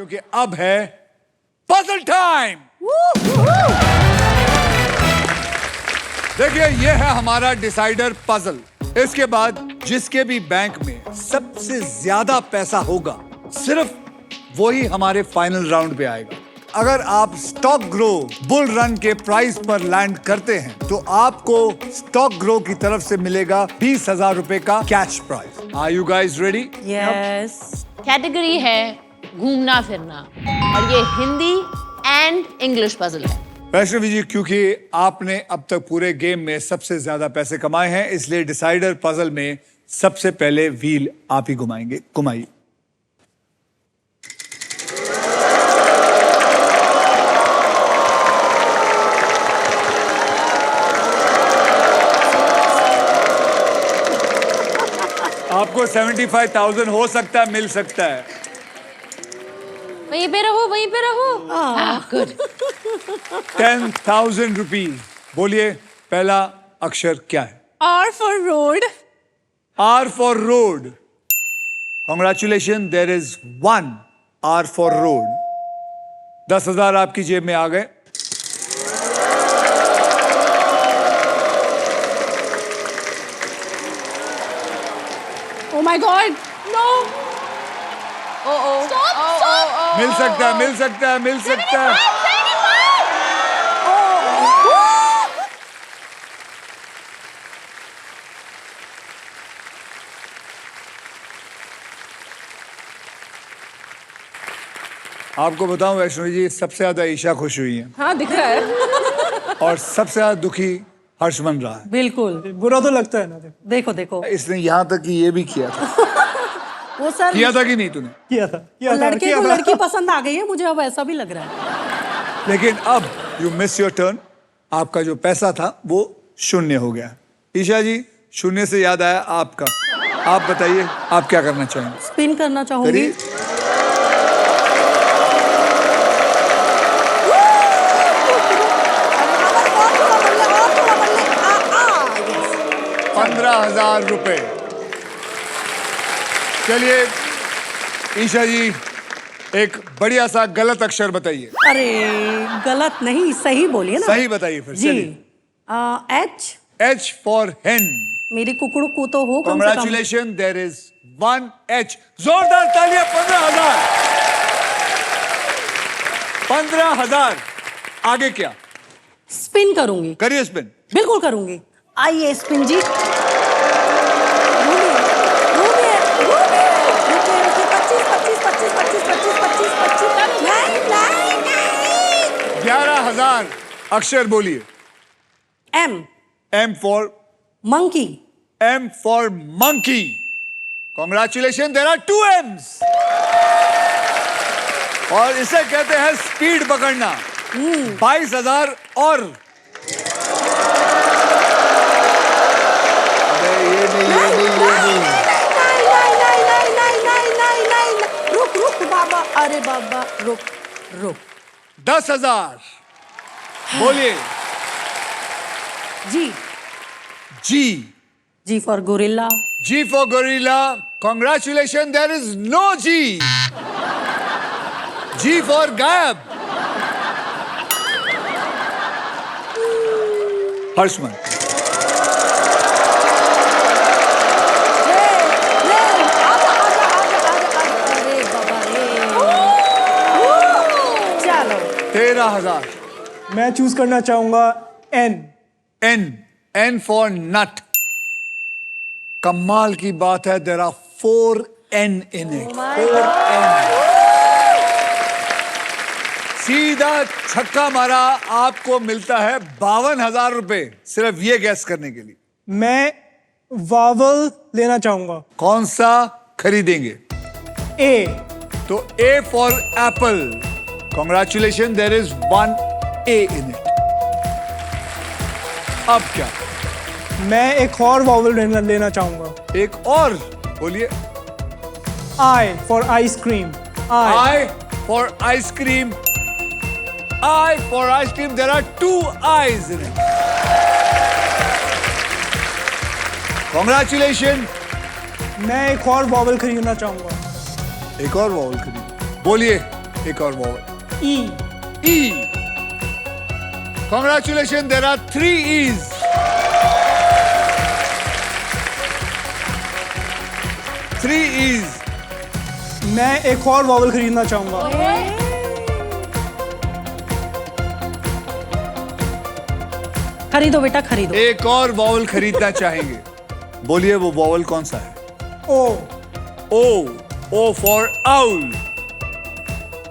क्योंकि अब है पजल टाइम। देखिए, ये है हमारा डिसाइडर पजल। इसके बाद जिसके भी बैंक में सबसे ज्यादा पैसा होगा, सिर्फ वही हमारे फाइनल राउंड पे आएगा। अगर आप स्टॉक ग्रो बुल रन के प्राइस पर लैंड करते हैं तो आपको स्टॉक ग्रो की तरफ से मिलेगा 20,000 रुपए का cash prize. Are you guys ready? Yes. Category है घूमना फिरना और ये हिंदी एंड इंग्लिश पजल है। वैष्णवी जी, क्योंकि आपने अब तक पूरे गेम में सबसे ज्यादा पैसे कमाए हैं, इसलिए डिसाइडर पजल में सबसे पहले व्हील आप ही घुमाएंगे। घुमाइए। आपको 75,000 हो सकता है, मिल सकता है। वहीं पे रहो, वहीं पे रहो। गुड। 10,000 रुपीज। बोलिए, पहला अक्षर क्या है? R for road. R for road. Congratulations, there is one R for road. 10,000 आपकी जेब में आ गए। Oh my God. No. Stop. मिल सकता है, मिल सकता है, मिल सकता है। आपको बताऊं वैष्णवी जी, सबसे ज्यादा ईशा खुश हुई है हाँ, दिख रहा है। और सबसे ज्यादा दुखी हर्ष बन रहा है। बिल्कुल। बुरा तो लगता है ना। देखो देखो। इसने यहाँ तक कि ये भी किया था। वो सर किया था कि नहीं तूने? किया था लड़के किया को था। लड़की पसंद आ गई है मुझे, अब ऐसा भी लग रहा है। लेकिन अब यू मिस योर टर्न। आपका जो पैसा था वो शून्य हो गया। ईशा जी, शून्य से याद आया आपका। आप बताइए, आप क्या करना चाहेंगे? स्पिन करना चाहूंगी। करिए। yes। 15,000 रुपए। चलिए ईशा जी, एक बढ़िया सा गलत अक्षर बताइए। अरे गलत नहीं, सही बोलिए ना। सही बताइए फिर। जी। H। H for hen। मेरी कुकड़ू को तो हो कम से कम। Congratulations, there is one H। जोरदार तालियां। 15,000। 15,000। आगे क्या? स्पिन करूंगी। करिए स्पिन। बिल्कुल करूंगी। आइए स्पिन जी। 11,000। अक्षर बोलिए। M। M for monkey. M for monkey। Congratulations, there are 2 M's। और इसे कहते हैं स्पीड पकड़ना। 22,000 और। अरे ये नहीं। रुक बाबा, अरे बाबा रुक। 10,000। बोलिए। जी। G for gorilla. G for gorilla। Congratulations, there is no G। G for गायब। हर्षमन। अरे बाबा रे। चलो। 13,000। मैं चूज करना चाहूंगा N। N for nut। कमाल की बात है, there are 4 N in it। 4 N। सीधा छक्का मारा। आपको मिलता है 52,000 रुपए, सिर्फ ये गैस करने के लिए। मैं वावल लेना चाहूंगा। कौन सा खरीदेंगे? A। तो A for apple। Congratulations, there is one A in it। अब क्या? मैं एक और वावल लेना चाहूंगा। एक और बोलिए। I for ice cream. I for ice cream। I for ice cream, there are 2 I's in it। Congratulations। मैं एक और वावल खरीदना चाहूंगा। एक और वावल खरीद। बोलिए। एक और vowel E E. Congratulations, there are 3 E's. Three E's. मैं एक और वॉवल खरीदना चाहूंगा। खरीदो बेटा खरीदो। एक और वॉवल खरीदना चाहेंगे। बोलिए वो वॉवल कौन सा है? ओ O. O for owl.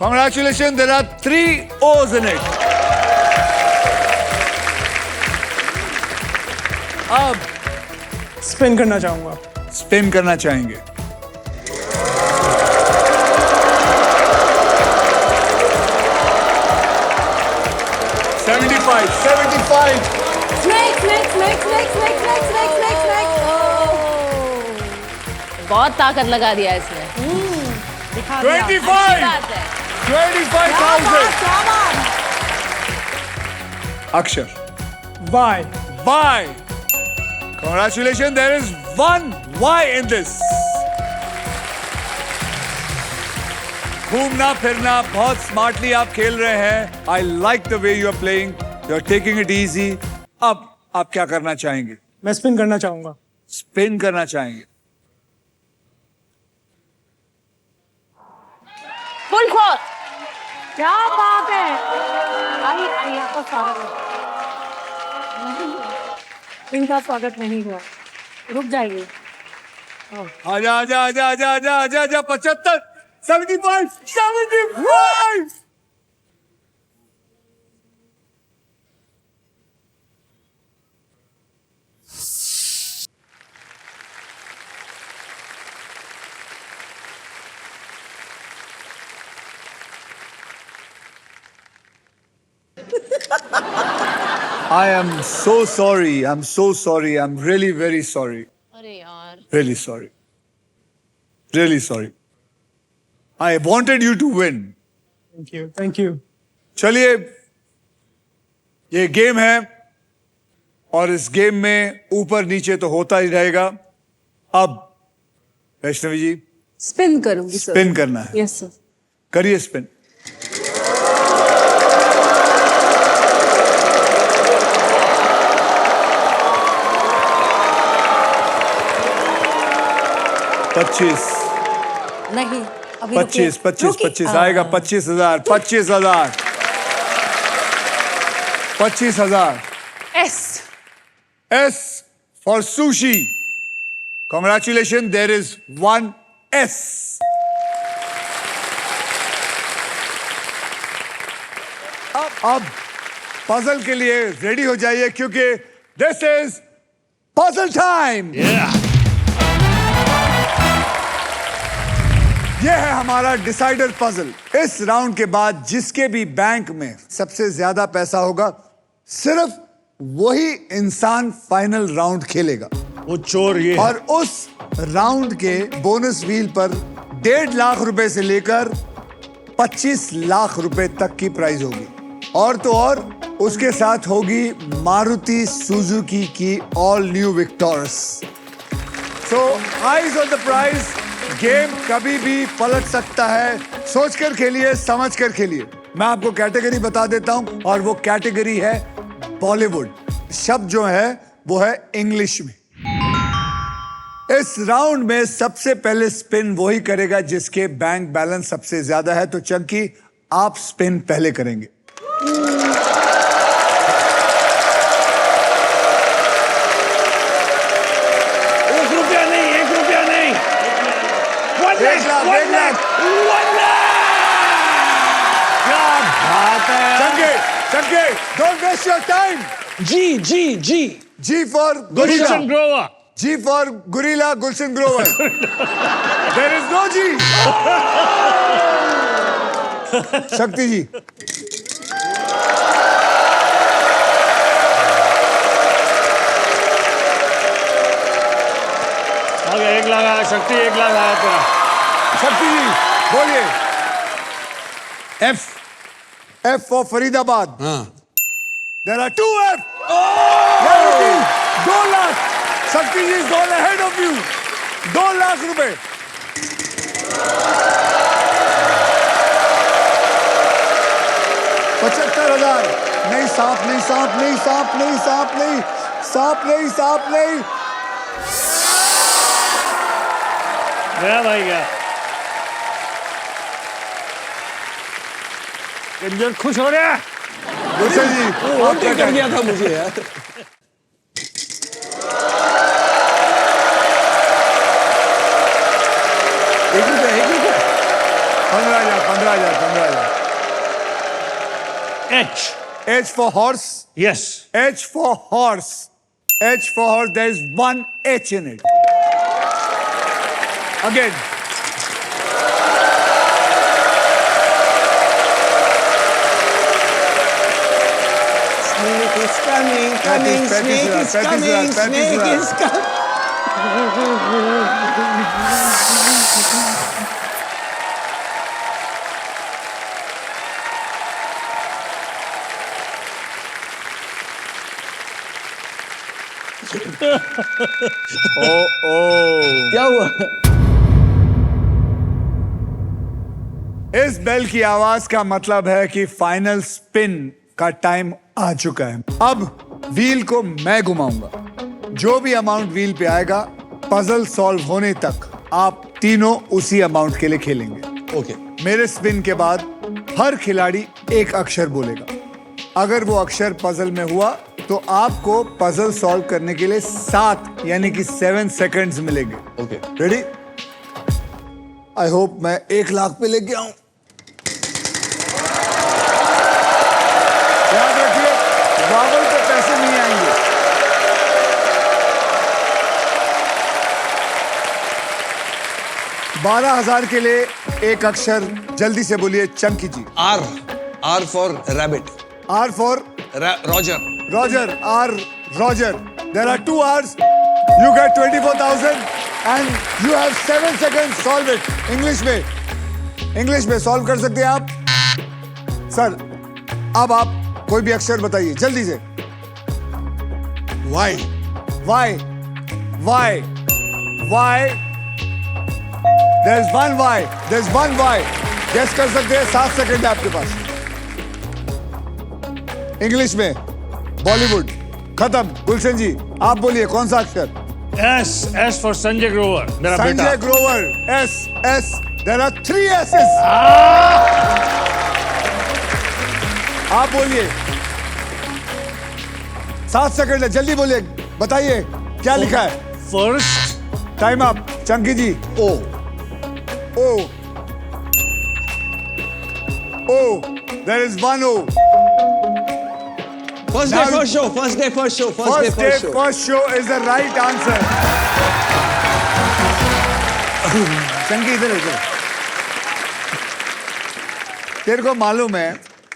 Congratulations, there are 3 O's in it. अब स्पिन करना चाहूंगा। स्पिन करना चाहेंगे। बहुत ताकत लगा दिया इसने। दिखा दिया। 25. बात है। 25,000. अक्षर Y Y. Congratulations, there is 1 Y in this. घूमना फिरना बहुत स्मार्टली आप खेल रहे हैं। I like the way you are playing. You are taking it easy. अब आप क्या करना चाहेंगे? मैं स्पिन करना चाहूंगा। स्पिन करना चाहेंगे। Full four. क्या बात है। आई आपका स्वागत है। इनका स्वागत नहीं हुआ। रुक जाइए। आजा आजा आजा आजा आजा आजा आजा 75 75 75 I am so sorry. I'm so sorry. I'm really very sorry. अरे यार। Really sorry. Really sorry. I wanted you to win. Thank you thank you. चलिए ये गेम है और इस गेम में ऊपर नीचे तो होता ही रहेगा। अब वैष्णवी जी स्पिन करूंगी सर। स्पिन करना है। Yes sir. करिए स्पिन। पच्चीस नहीं अभी 25 25 रुकिए। 25 आएगा 25,000 25,000 25,000 S. S for sushi. Congratulations, there is 1 S. अब पजल के लिए रेडी हो जाइए क्योंकि दिस इज पजल टाइम। यह है हमारा डिसाइडर पजल। इस राउंड के बाद जिसके भी बैंक में सबसे ज्यादा पैसा होगा सिर्फ वही इंसान फाइनल राउंड खेलेगा। वो चोर ये और उस राउंड के बोनस व्हील पर 1.5 लाख रुपए से लेकर 25 लाख रुपए तक की प्राइज होगी। और तो और उसके साथ होगी मारुति सुजुकी की all new Victoris. So eyes on the prize. Game कभी भी पलट सकता है। सोचकर खेलिए, समझकर खेलिए। मैं आपको कैटेगरी बता देता हूं और वो कैटेगरी है बॉलीवुड। शब्द जो है वो है इंग्लिश में। इस राउंड में सबसे पहले स्पिन वही करेगा जिसके बैंक बैलेंस सबसे ज्यादा है। तो चंकी आप स्पिन पहले करेंगे। ₹1 नहीं, ₹1 नहीं। 1 लाख, 1 लाख। क्या बात है। Chunky Chunky don't waste your time. G G for Gulshan Grover. G for Gorilla Gulshan Grover. There is no G. शक्ति जी। आगे 1 लाख आया, शक्ति 1 लाख आया तेरा। शक्ति जी बोलिए। F. F for Faridabad. There are 2 F. यानी 2 लाख। शक्ति जी is gone ahead of you. 2 lakh रुपए। 4,000। नहीं सांप नहीं सांप नहीं सांप नहीं सांप नहीं सांप नहीं सांप नहीं। गया भाई गया। इंजन खुश हो रहा है। गुलशन जी आपका कर दिया था मुझे यार। एक रुपया 15,000 15,000 15,000। H. H for horse। Yes. H for horse। H for horse. There is one H in it. Again. Snake is coming, coming, snake is coming, snake is coming. Oh। क्या हुआ? इस बेल की आवाज का मतलब है कि फाइनल स्पिन का टाइम आ चुका है। अब व्हील को मैं घुमाऊंगा। जो भी अमाउंट व्हील पे आएगा पजल सॉल्व होने तक आप तीनों उसी अमाउंट के लिए खेलेंगे। ओके। मेरे स्पिन के बाद हर खिलाड़ी एक अक्षर बोलेगा। अगर वो अक्षर पजल में हुआ तो आपको पजल सॉल्व करने के लिए 7 यानी कि 7 सेकंड्स मिलेंगे। ओके। रेडी? आई होप मैं 1 लाख पे लेके आऊं। याद रखिए वावल पे पैसे नहीं आएंगे। $12,000 के लिए एक अक्षर जल्दी से बोलिए चंकी जी। R for rabbit. R for Roger. Roger, R, Roger. There are 2 R's. You get 24,000 and you have 7 seconds. Solve it. English में solve कर सकते हैं आप? सर, अब आप कोई भी अक्षर बताइए जल्दी से। Y. There's one Y. Guess कर सकते हैं, 7 सेकंड है आपके पास। इंग्लिश में बॉलीवुड खत्म। गुलशन जी आप बोलिए कौन सा अक्षर? S for संजय ग्रोवर, मेरा बेटा। Sanjay Grover. S। There are 3 S's। आप बोलिए, 7 सेकंड है, जल्दी बोलिए, बताइए क्या लिखा है? First. Time up. Chunky ji. O. There is one O। First day, first show. First day, first show. First day, first show is the right answer। Chunky इधर इधर। तेरे को मालूम है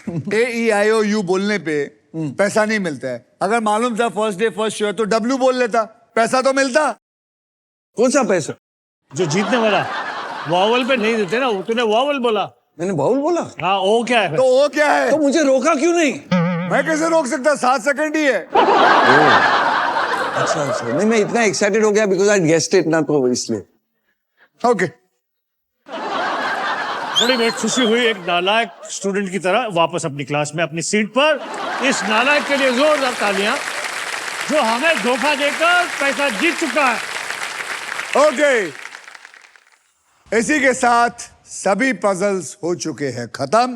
AEIOU बोलने पे पैसा नहीं मिलता है। अगर मालूम था फर्स्ट डे फर्स्ट शो है तो W बोल लेता, पैसा तो मिलता। कौन सा पैसा? जो जीतने वाला वावल पे नहीं देते ना, तूने वावल बोला। मैंने बाउल बोला? हाँ, ओ क्या है? तो वो क्या है? तो मुझे रोका क्यों नहीं? मैं कैसे रोक सकता? 7 सेकंड ही है। अच्छा। नहीं, मैं इतना एक्साइटेड हो गया बिकॉज आई गेस्ड इट ना, तो इसलिए। ओके। बड़ी खुशी हुई एक नालायक स्टूडेंट की तरह वापस अपनी क्लास में अपनी सीट पर। इस नालायक के लिए जोरदार तालियां, जो हमें धोखा देकर पैसा जीत चुका है। ओके। इसी के साथ सभी पजल्स हो चुके हैं खत्म।